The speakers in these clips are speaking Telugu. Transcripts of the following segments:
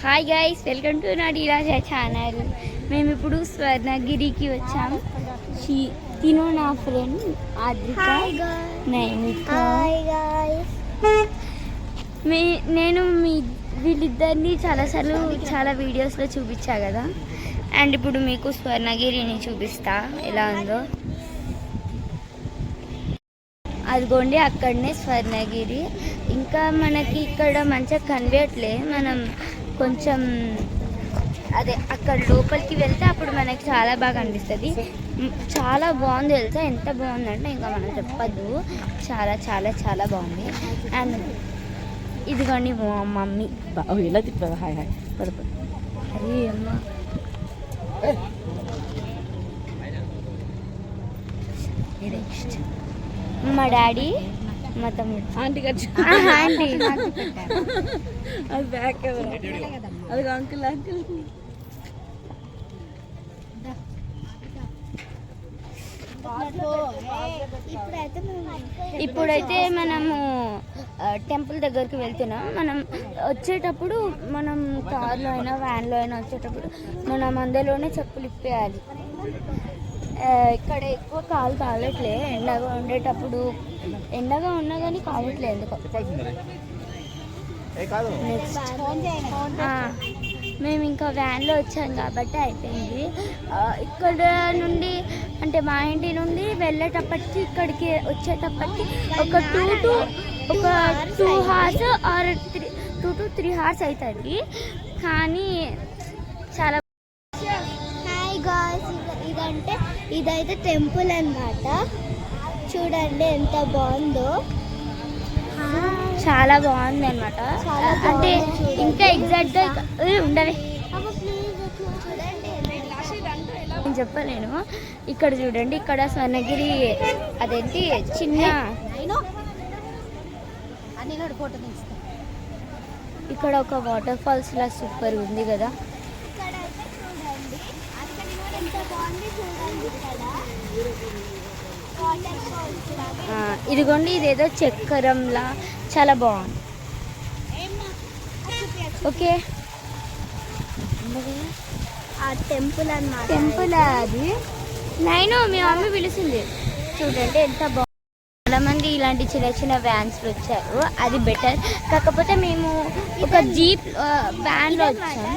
Hi guys, welcome to Nadiraja channel. మేము ఇప్పుడు స్వర్ణగిరికి వచ్చాము. తిను నా ఫ్రెండ్ ఆద్రిక, నేను వీళ్ళిద్దరిని చాలాసార్లు చాలా వీడియోస్లో చూపించా కదా. అండ్ ఇప్పుడు మీకు స్వర్ణగిరిని చూపిస్తా ఎలా ఉందో. అదిగోండి అక్కడనే స్వర్ణగిరి. ఇంకా మనకి ఇక్కడ మంచిగా కనిపించట్లే, మనం కొంచెం అదే అక్కడ లోపలికి వెళ్తే అప్పుడు మనకి చాలా బాగా అనిపిస్తుంది. చాలా బాగుంది తెలుసా, ఎంత బాగుందంటే ఇంకా మనం చెప్పద్దు, చాలా చాలా చాలా బాగుంది. అండ్ ఇదిగోండి మా మమ్మీ. ఎలా తిప్పదు? హాయ్ హాయ్ పడుతుంది. అరే అమ్మ, మా డాడీ, మా తమ్ముడు, ఆంటీ ఆంటీ అది బ్యాక్ కెమెరా, అది అంకుల్ అంకుల్. ఇప్పుడైతే మనము టెంపుల్ దగ్గరికి వెళ్తున్నాం. మనం వచ్చేటప్పుడు మనం కార్లో అయినా వ్యాన్లో అయినా వచ్చేటప్పుడు మనం అందులోనే చెప్పులు ఇప్పేయాలి. ఇక్కడ ఎక్కువ కాలు కాలట్లే, ఎండగా ఉండేటప్పుడు ఎండగా ఉన్నా కానీ కాలట్లే ఎందుకో. మేము ఇంకా వ్యాన్లో వచ్చాం కాబట్టి అయిపోయింది. ఇక్కడ నుండి అంటే మా ఇంటి నుండి వెళ్ళేటప్పటికి ఇక్కడికి వచ్చేటప్పటికి ఒక 2 hours ఆర్ 2 to 3 hours అవుతుంది. కానీ చాలా ఇదైతే టెంపుల్ అన్నమాట. చూడండి ఎంత బాగుందో, చాలా బాగుంది అనమాట. అంటే ఇంకా ఎగ్జాక్ట్గా ఉండవే నేను చెప్పలేను. ఇక్కడ చూడండి, ఇక్కడ స్వర్ణగిరి అదేంటి చిన్న ఇక్కడ ఒక వాటర్ ఫాల్స్ లా సూపర్ ఉంది కదా. ఇదిగోండి, ఇదేదో చక్రంలా చాలా బాగుంది. ఓకే, టెంపుల్ అన్నమాట. టెంపుల్ అది నేను మీ మమ్మీ పిలిచింది. చూడండి ఎంత బాగుంది. చాలా మంది ఇలాంటి చిన్న చిన్న వ్యాన్స్లో వచ్చారు, అది బెటర్. కాకపోతే మేము ఒక జీప్ వ్యాన్లో వచ్చాము.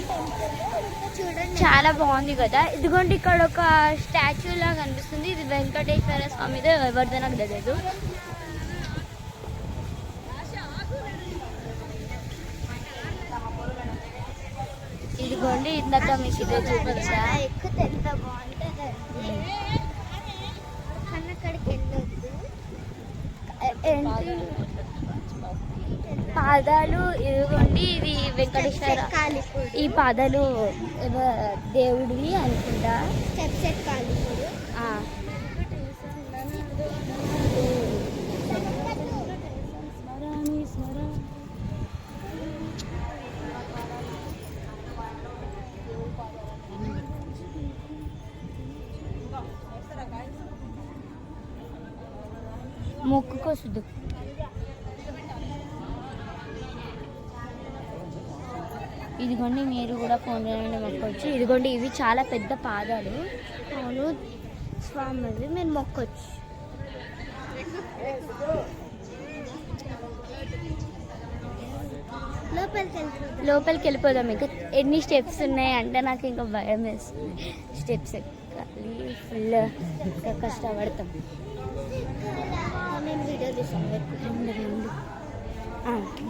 చాలా బాగుంది కదా. ఇదిగోండి ఇక్కడ ఒక స్టాచ్యూ లాగా కనిపిస్తుంది. ఇది వెంకటేశ్వర స్వామిదో ఎవరిదో నాకు తెలియదు. ఇదిగోండి ఇందాక మీకు ఇదే చూపించా. ఎక్కితే ఎంత బాగుంటుంది. పాదాలు ఇదిగోండి, ఇది వెంకటేశ్వర. ఈ పాదాలు దేవుడివి అనుకుంటా. మొక్కుకోసుద్దు. ఇదిగోండి మీరు కూడా ఫోన్ చేయండి మొక్కొచ్చు. ఇదిగోండి ఇవి చాలా పెద్ద పాదాలు. అవును స్వామిది, మీరు మొక్కొచ్చు. లోపలికి వెళ్ళిపోదాం. ఇంకా ఎన్ని స్టెప్స్ ఉన్నాయి అంటే నాకు ఇంకా భయం వేస్తుంది. స్టెప్స్ ఎక్కాలి, ఫుల్ కష్టపడతాం. నేను వీడియో తీసాను,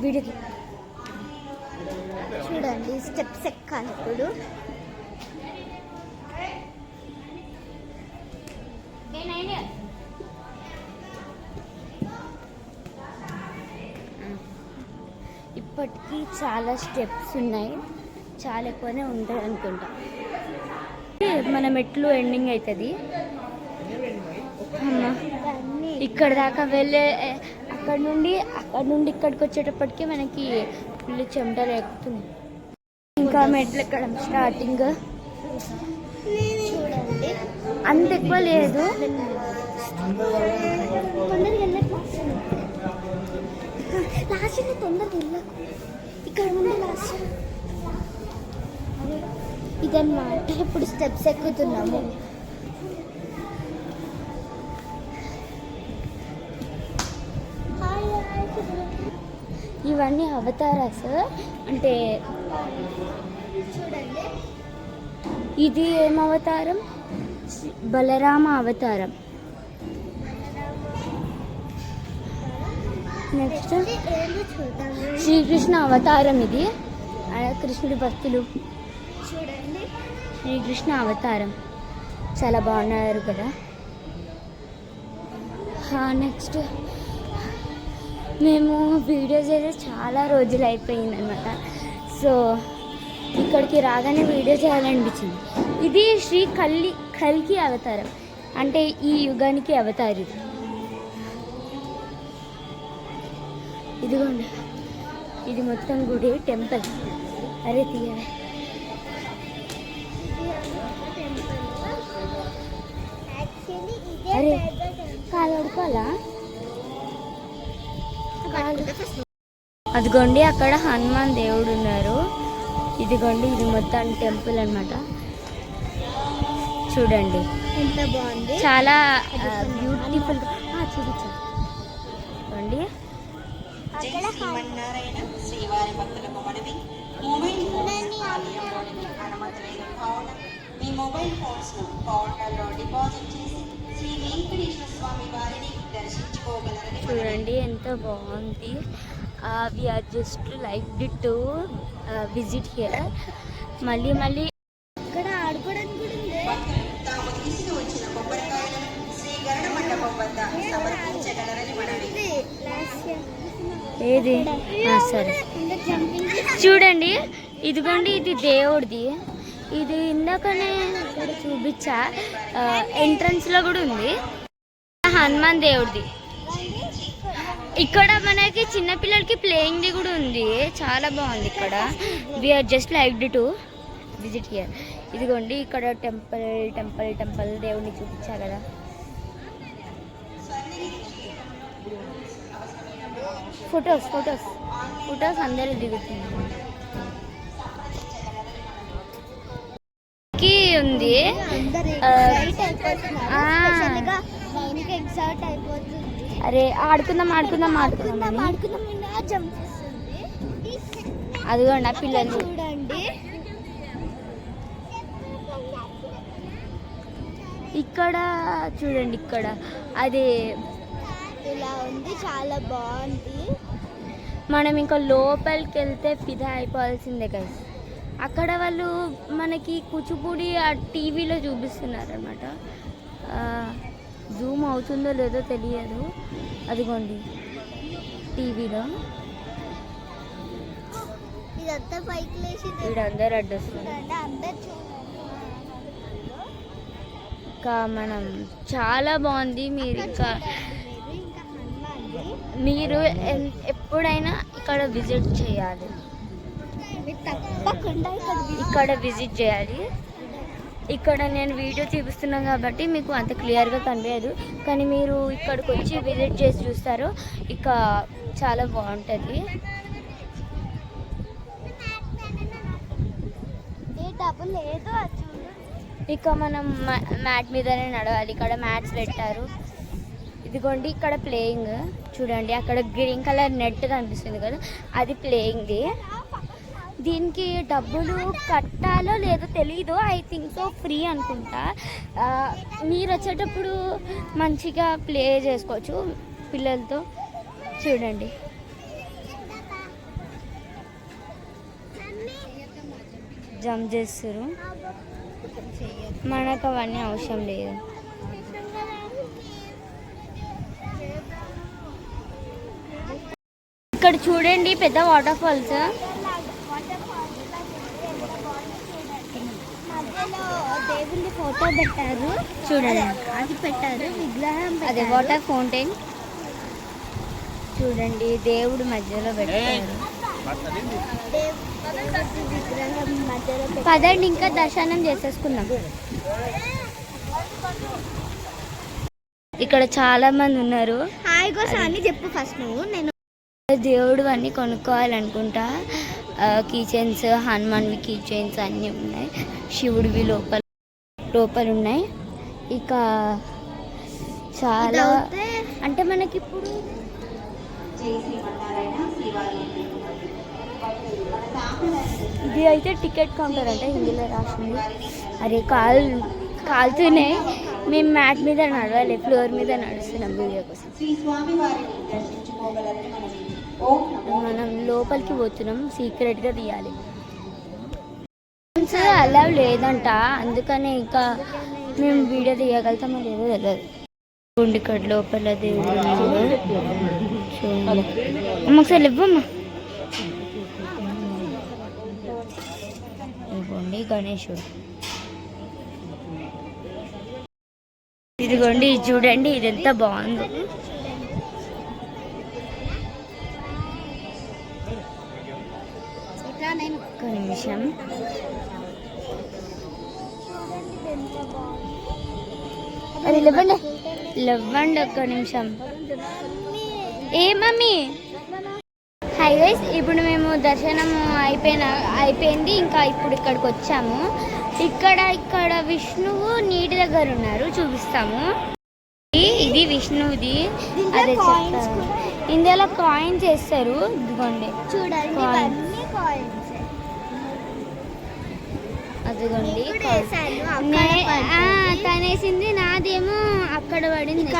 వీడియోకి చూడండి స్టెప్స్ ఎక్కాలి. ఇప్పుడు ఇప్పటికీ చాలా స్టెప్స్ ఉన్నాయి, చాలా ఎక్కువనే ఉంటుంది అనుకుంటా. మన మెట్లు ఎండింగ్ అవుతుంది. ఇక్కడ దాకా వెళ్ళే అక్కడ నుండి ఇక్కడికి వచ్చేటప్పటికి మనకి ఫుల్ చెమటలు ఎక్కుతుంది. ఇంకా మెట్లు ఎక్కడం స్టార్టింగ్. చూడండి అంత ఎక్కువ లేదు. లాస్ట్ తొందరగా వెళ్ళకు, ఇక్కడ ఉండే లాస్ట్ ఇదన్నమాట. ఇప్పుడు స్టెప్స్ ఎక్కుతున్నాము. ఇవన్నీ అవతారాస్. అంటే చూడండి, ఇది ఏం అవతారం? బలరామ అవతారం. నెక్స్ట్ శ్రీకృష్ణ అవతారం. ఇది కృష్ణుడి భక్తులు. చూడండి, శ్రీకృష్ణ అవతారం. చాలా బాగున్నారు కదా. నెక్స్ట్ మేము వీడియోస్ అయితే చాలా రోజులు అయిపోయిందనమాట. సో ఇక్కడికి రాగానే వీడియో చేయాలనిపించింది. ఇది శ్రీ కల్కి అవతారం, అంటే ఈ యుగానికి అవతారి. ఇదిగోండి, ఇది మొత్తం గుడి, టెంపుల్. అరే తీయవే. అరే కాలు అడుకోవాలా? అదిగోండి, అక్కడ హనుమాన్ దేవుడు ఉన్నారు. ఇదిగోండి, ఇది మొత్తం టెంపుల్ అన్నమాట. చూడండి ఎంత బాగుంది, చాలా బ్యూటిఫుల్. చూడండి, శ్రీవారి భక్తులకు మనవి, మొబైల్ ఫోన్స్ ఆలయంలోనికి అనుమతులైన కావున మీ మొబైల్ ఫోన్స్ ను కౌంటర్లో డిపాజిట్ చేసి శ్రీ వెంకటేశ్వర స్వామి వారిని దర్శించుకోగలరని. చూడండి ఎంత బాగుంది. We are just like to visit here. మళ్ళీ ఇక్కడ ఆడుకోవడానికి కూడా ఉంది. తాము తీసుకువచ్చిన కొబ్బరికాయలను శ్రీ గరుడ మండపం వద్ద సమర్పించగలరని మనవి. ఏది? సరే చూడండి, ఇదిగోండి, ఇది దేవుడిది. ఇది ఇందాకనే ఇక్కడ చూపించా, ఎంట్రన్స్లో కూడా ఉంది. హనుమాన్ దేవుడిది. ఇక్కడ మనకి చిన్నపిల్లలకి ప్లేయింగ్ది కూడా ఉంది. చాలా బాగుంది ఇక్కడ. We are just like to visit here. ఇదిగోండి, ఇక్కడ టెంపుల్ దేవుడిని చూపించా కదా. ఫొటోస్ అందరూ దిగుతున్నారు. ఉంది అరే ఆడుకుందాం. అదిగోండి పిల్లలు చూడండి. ఇక్కడ చూడండి, ఇక్కడ అది ఇలా ఉంది, చాలా బాగుంది. మనం ఇంకా లోపలికి వెళ్తే ఫిదా అయిపోవాల్సిందే కదా. అక్కడ వాళ్ళు మనకి కూచిపూడి ఆ టీవీలో చూపిస్తున్నారు అనమాట. జూమ్ అవుతుందో లేదో తెలియదు. అదిగోండి టీవీలో. ఇదంతా పైకి లేచి వీడందరూ అడ్డొస్తున్నారు. ఇంకా మనం చాలా బాగుంది. మీరు ఎప్పుడైనా ఇక్కడ విజిట్ చేయాలి. ఇక్కడ విజిట్ చేయాలి. ఇక్కడ నేను వీడియో చూపిస్తున్నాను కాబట్టి మీకు అంత క్లియర్గా కనిపించదు, కానీ మీరు ఇక్కడికి వచ్చి విజిట్ చేసి చూస్తారు. ఇక చాలా బాగుంటుంది. ఇక మనం మ్యాట్ మీదనే నడవాలి. ఇక్కడ మ్యాట్స్ పెట్టారు. ఇదిగోండి, ఇక్కడ ప్లేయింగ్ చూడండి. అక్కడ గ్రీన్ కలర్ నెట్ కనిపిస్తుంది కదా, అది ప్లేయింగ్ది. దీనికి డబ్బులు కట్టాలో లేదో తెలీదు. ఐ థింక్ సో, ఫ్రీ అనుకుంటా. మీరు వచ్చేటప్పుడు మంచిగా ప్లే చేసుకోవచ్చు పిల్లలతో. చూడండి, జంప్ చేస్తారు. మనకు అవన్నీ అవసరం లేదు. ఇక్కడ చూడండి, పెద్ద వాటర్ ఫాల్స్. దేవుని ఫోటో పెట్టారు చూడండి, అది పెట్టారు విగ్రహం. అదే వాటర్ ఫౌంటైన్ చూడండి, దేవుడు మధ్యలో పెట్టారు. పదండి, ఇంకా దర్శనం చేసేసుకున్నాం. ఇక్కడ చాలా మంది ఉన్నారు. హాయ్ గోసా అని చెప్పు ఫస్ట్ నువ్వు. నేను దేవుడు అన్నీ కొనుక్కోవాలనుకుంటా. కీ చైన్స్, హనుమాన్వి కీ చైన్స్ అన్నీ ఉన్నాయి. శివుడివి లోపల ఉన్నాయి. ఇక చాలా అంటే మనకి ఇప్పుడు ఇది అయితే టికెట్ కౌంటర్ అంటే హిందీలో రాసింది. అరే కాలుతూనే మేము మ్యాట్ మీద నడవాలి, ఫ్లోర్ మీద నడుస్తున్నాం వీడియో కోసం. మనం లోపలికి పోతున్నాం, సీక్రెట్గా తీయాలి. అలా లేదంట, అందుకనే ఇంకా మేము వీడియో తీయగలుగుతామో లేదో తెలియదు. ఇక్కడ లోపల దేవుడు అమ్మ ఒకసారి ఇవ్వమ్మా. ఇదిగోండి గణేశుడు, ఇదిగోండి చూడండి, ఇది ఎంత బాగుంది. ఒక్క నిమిషం. అరే లేవండి ఒక్క నిమిషం. ఏ మమ్మీ. హై గైస్, ఇప్పుడు మేము దర్శనం అయిపోయింది. ఇంకా ఇప్పుడు ఇక్కడికి వచ్చాము. ఇక్కడ విష్ణువు నీటి దగ్గర ఉన్నారు, చూపిస్తాము. ఇది విష్ణువుది, అదే చెప్తారు. ఇందులో కాయిన్స్ వేస్తారు, ఇదిగోండి చూడండి. అదిగోండి తనేసింది, నాదేమో అక్కడ పడింది.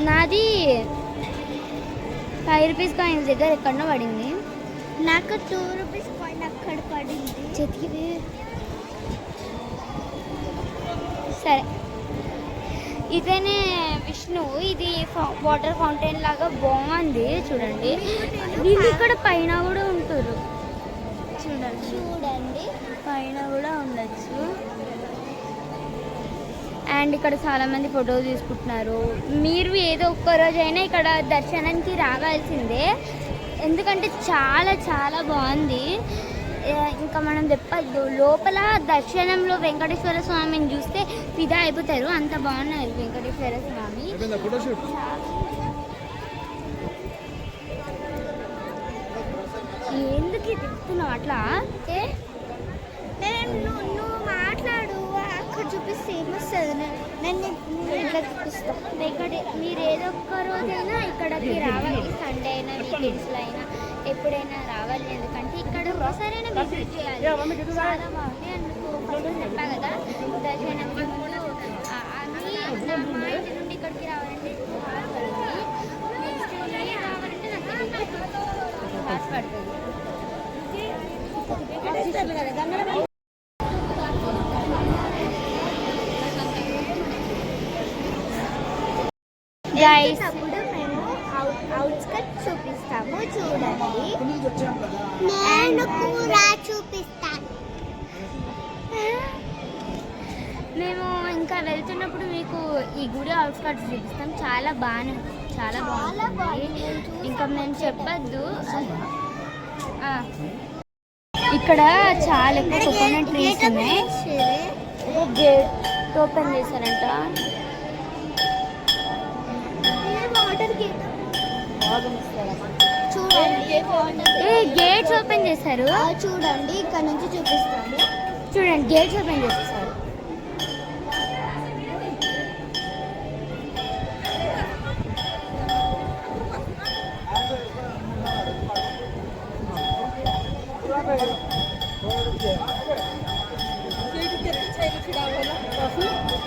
నాది 5 రూపీస్ కాయిన్స్ దగ్గర ఎక్కడో పడింది. నాకు 2 రూపీస్ కాయిన్ అక్కడ పడింది చేతికి. సరే, ఇదేనే విష్ణువు. ఇది వాటర్ ఫౌంటైన్ లాగా బాగుంది చూడండి. ఇది ఇక్కడ పైన కూడా ఉంటారు, చూడండి పైన కూడా ఉండొచ్చు. అండ్ ఇక్కడ చాలా మంది ఫోటో తీసుకుంటున్నారు. మీరు ఏదో ఒక్క రోజైనా ఇక్కడ దర్శనానికి రావాల్సిందే, ఎందుకంటే చాలా చాలా బాగుంది. ఇంకా మనం చెప్పద్దు, లోపల దర్శనంలో వెంకటేశ్వర స్వామిని చూస్తే ఫిదా అయిపోతారు, అంత బాగున్నారు వెంకటేశ్వర స్వామి. ఎందుకు తిప్పుతున్నావు అట్లా? నువ్వు మాట్లాడు, అక్కడ చూపిస్తే ఏమొస్తుంది. నేను ఇట్లా చూపిస్తాను. మీరు ఏదో ఒక్క రోజైనా ఇక్కడికి రావాలి, సండే అయినా వీకెండ్స్లో అయినా ఎప్పుడైనా రావాలి. ఎందుకంటే ఇక్కడ ఒకసారైనా విజిట్ చేయాలి, చాలా బాగుంది. అందుకు ఫస్ట్ చెప్పా కదా, దర్శనంకి ముందు అన్నీ మా ఇంటి నుండి ఇక్కడికి రావాలంటే నెక్స్ట్ రావాలంటే నాకు పాస్ పడుతుంది. గైస్, అప్పుడు మేము అవుట్స్కట్ చూపిస్తాము, చూడండి. నేను కూడా చూపిస్తాను. మేము ఇంకా వెళ్తున్నప్పుడు మీకు ఈ గుడి అవుట్స్కట్స్ చూపిస్తాం. చాలా బాగుంది. ఇంకా మేము చెప్పద్దు. ఇక్కడ చాలా ఎక్కువ కోకోనట్ ట్రీస్ ఉన్నాయి. గేట్ ఓపెన్ చేశారంట. చూడండి, గేట్స్ ఓపెన్ చేశారు. చూడండి, ఇక్కడ నుంచి చూపిస్తాను. చూడండి, గేట్స్ ఓపెన్ చేస్తారు.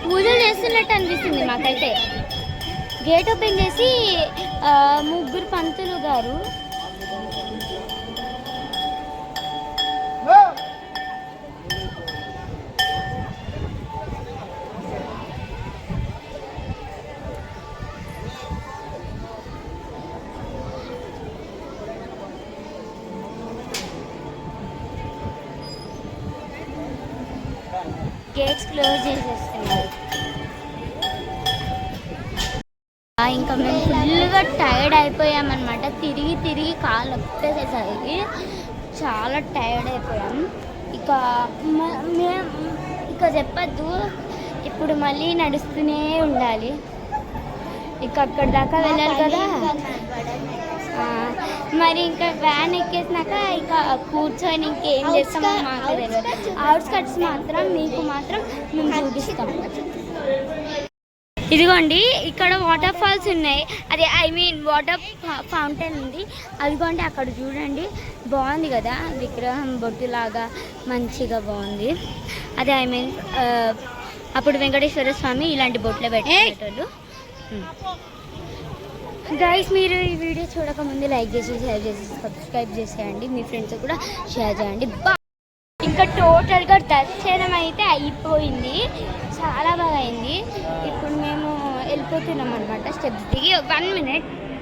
పూజలు చేస్తున్నట్టు అనిపిస్తుంది మాకైతే. గేట్ ఓపెన్ చేసి 3 పంతులు గారు గేట్స్ క్లోజ్ చేసేస్తున్నారు. ఇంకా మేము ఫుల్గా టైర్డ్ అయిపోయామన్నమాట. తిరిగి కాళ్ళు వచ్చేసేసరికి చాలా టైర్డ్ అయిపోయాం. ఇక చెప్పద్దు, ఇప్పుడు మళ్ళీ నడుస్తూనే ఉండాలి. ఇక అక్కడ దాకా వెళ్ళాలి కదా. మరి ఇంకా వ్యాన్ ఎక్కేసినాక ఇక కూర్చొని ఇంకేం చేస్తామో మాకు తెలియదు. అవుట్స్కట్స్ మాత్రం మీకు మాత్రం మేము చూపిస్తాం. ఇదిగోండి ఇక్కడ వాటర్ ఫాల్స్ ఉన్నాయి, అదే వాటర్ ఫౌంటైన్ ఉంది. అదిగోండి అక్కడ చూడండి, బాగుంది కదా విగ్రహం బొట్టులాగా మంచిగా బాగుంది. అదే అప్పుడు వెంకటేశ్వర స్వామి ఇలాంటి బొట్లు పెట్టేటోళ్ళు. గైస్ మీరు ఈ వీడియో చూడకముందు లైక్ చేసి షేర్ చేసి సబ్స్క్రైబ్ చేసేయండి, మీ ఫ్రెండ్స్ కూడా షేర్ చేయండి. ఇంకా టోటల్గా దర్శనం అయితే అయిపోయింది, చాలా బాగా అయింది. ఇప్పుడు మేము వెళ్ళిపోతున్నాం అనమాట స్టెప్స్ దిగి. 1 minute